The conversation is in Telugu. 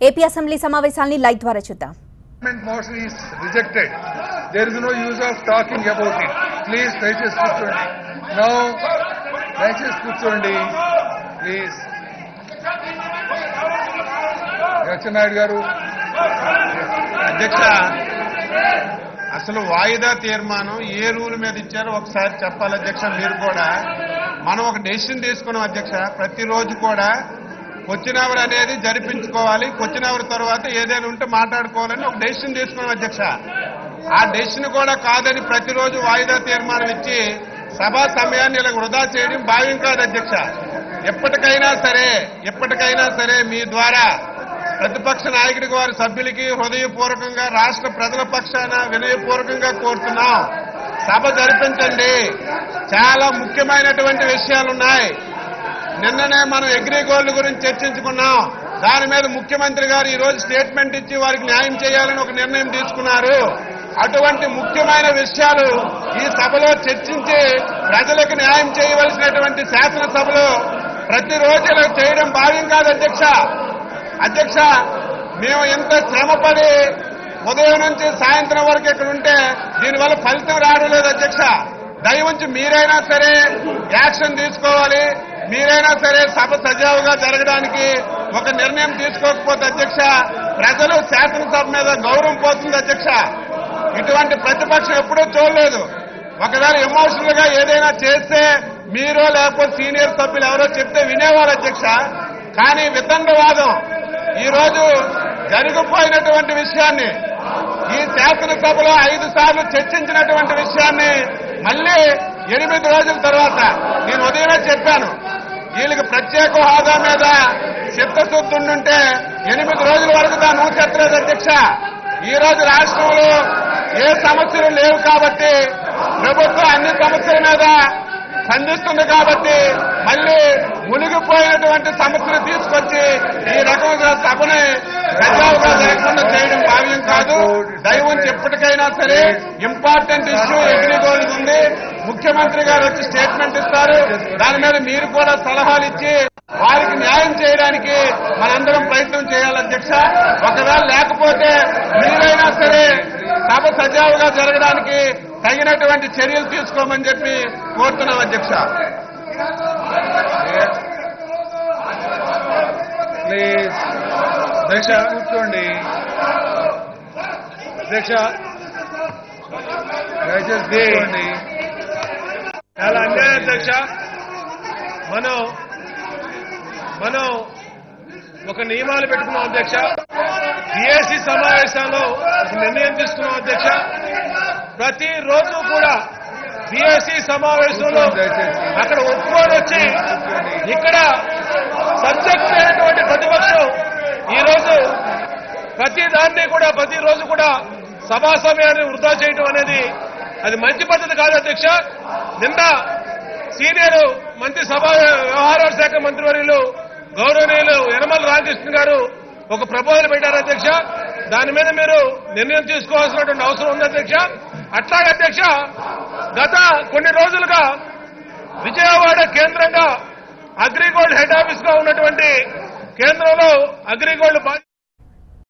ఏపీ అసెంబ్లీ సమావేశాన్ని లైవ్ ద్వారా చూద్దాం. Motion is rejected. There is no use of talking about it. Please, దయచేసి కూర్చోండి. Now, దయచేసి కూర్చోండి. Please. రచనాయుడు గారు. అధ్యక్ష, అసలు వాయిదా తీర్మానం ఏ రూల్ మీద ఇచ్చారో ఒకసారి చెప్పాలి అధ్యక్ష. మీరు కూడా మనం ఒక డెసిషన్ తీసుకున్నాం అధ్యక్ష. ప్రతిరోజు కూడా క్వశ్చన్ అవర్ అనేది జరిపించుకోవాలి, క్వశ్చన్ అవర్ తర్వాత ఏదైనా ఉంటే మాట్లాడుకోవాలని ఒక డెసిషన్ తీసుకున్నాం అధ్యక్ష. ఆ డెసిషన్ కూడా కాదని ప్రతిరోజు వాయిదా తీర్మానం ఇచ్చి సభా సమయాన్ని ఇలా వృధా చేయడం భావ్యం కాదు అధ్యక్ష. ఎప్పటికైనా సరే మీ ద్వారా ప్రతిపక్ష నాయకుడికి వారి సభ్యులకి హృదయపూర్వకంగా రాష్ట్ర ప్రజల పక్షాన వినయపూర్వకంగా కోరుతున్నాం, సభ జరిపించండి. చాలా ముఖ్యమైనటువంటి విషయాలున్నాయి. నిన్ననే మనం అగ్రిగోల్డ్ గురించి చర్చించుకున్నాం. దాని మీద ముఖ్యమంత్రి గారు ఈ రోజు స్టేట్మెంట్ ఇచ్చి వారికి న్యాయం చేయాలని ఒక నిర్ణయం తీసుకున్నారు. అటువంటి ముఖ్యమైన విషయాలు ఈ సభలో చర్చించి ప్రజలకు న్యాయం చేయవలసినటువంటి శాసనసభలో ప్రతిరోజు ఇలా చేయడం భావ్యం కాదు అధ్యక్ష. మేము ఎంత శ్రమపడి ఉదయం నుంచి సాయంత్రం వరకు ఇక్కడ ఉంటే దీనివల్ల ఫలితం రావడం లేదు అధ్యక్ష. దయవుంచి మీరైనా సరే యాక్షన్ తీసుకోవాలి. మీరైనా సరే సభ సజావుగా జరగడానికి ఒక నిర్ణయం తీసుకోకపోతే అధ్యక్ష, ప్రజలు శాసనసభ మీద గౌరవం పోతుంది అధ్యక్ష. ఇటువంటి ప్రతిపక్షం ఎప్పుడూ చూడలేదు. ఒకవేళ ఎమోషనల్ గా ఏదైనా చేస్తే మీరో లేకపోతే సీనియర్ సభ్యులు ఎవరో చెప్తే వినేవాళ్ళు అధ్యక్ష. కానీ వితండవాదం ఈ రోజు జరిగిపోయినటువంటి విషయాన్ని, ఈ శాసనసభలో 5 సార్లు చర్చించినటువంటి విషయాన్ని మళ్లీ 8 రోజుల తర్వాత నేను ఉదయమే చెప్పాను, వీళ్ళకి ప్రత్యేక హోదా మీద చిత్తశుద్ధి ఉండుంటే 8 రోజుల వరకు దాన్ని ఊచెత్తలేదు అధ్యక్ష. ఈ రోజు రాష్ట్రంలో ఏ సమస్యలు లేవు కాబట్టి ప్రభుత్వం అన్ని సమస్యల మీద స్పందిస్తుంది కాబట్టి మళ్లీ మునిగిపోయినటువంటి సమస్యలు తీసుకొచ్చి ఈ రకంగా సభని సజావుగా లేకుండా చేయడం భావ్యం కాదు. దయవుంచి ఎప్పటికైనా సరే ఇంపార్టెంట్ ఇష్యూ అగ్రిగోల్డ్ ఉంది. ముఖ్యమంత్రి గారు వచ్చి స్టేట్మెంట్ ఇస్తారు. దాని మీద మీరు కూడా సలహాలు ఇచ్చి వారికి న్యాయం చేయడానికి మనందరం ప్రయత్నం చేయాలి అధ్యక్ష. ఒకవేళ లేకపోతే మీరైనా సరే సభ సజావుగా జరగడానికి తగినటువంటి చర్యలు తీసుకోమని చెప్పి కోరుతున్నాం అధ్యక్ష. ప్లీజ్ అధ్యక్ష కూర్చోండి. అధ్యక్ష దయచేసి కూర్చోండి. చాలా అన్యాయం అధ్యక్ష. మనం ఒక నియమాలు పెట్టుకున్నాం అధ్యక్ష. బీఏసీ సమావేశాల్లో ఒక నిర్ణయం తీసుకున్నాం అధ్యక్ష. ప్రతిరోజు కూడా బీఏసీ సమావేశంలో అక్కడ ఒప్పుకొని వచ్చి ఇక్కడ సబ్జెక్ట్ అయినటువంటి ప్రతిపక్షం ఈరోజు ప్రతిరోజు కూడా సభా సమయాన్ని వృధా చేయడం అనేది అది మంచి పద్ధతి కాదు అధ్యక్ష. నిన్న సీనియర్ మంత్రి సభా వ్యవహారాల శాఖ మంత్రివర్యులు గౌరవనీయులు యనమల రామకృష్ణ గారు ఒక ప్రపోజల్ పెట్టారు అధ్యక్ష. దాని మీద మీరు నిర్ణయం తీసుకోవాల్సినటువంటి అవసరం ఉంది అధ్యక్ష. అట్లాగే అధ్యక్ష, గత కొన్ని రోజులుగా విజయవాడ కేంద్రంగా అగ్రిగోల్డ్ హెడ్ ఆఫీస్ గా ఉన్నటువంటి కేంద్రంలో అగ్రిగోల్డ్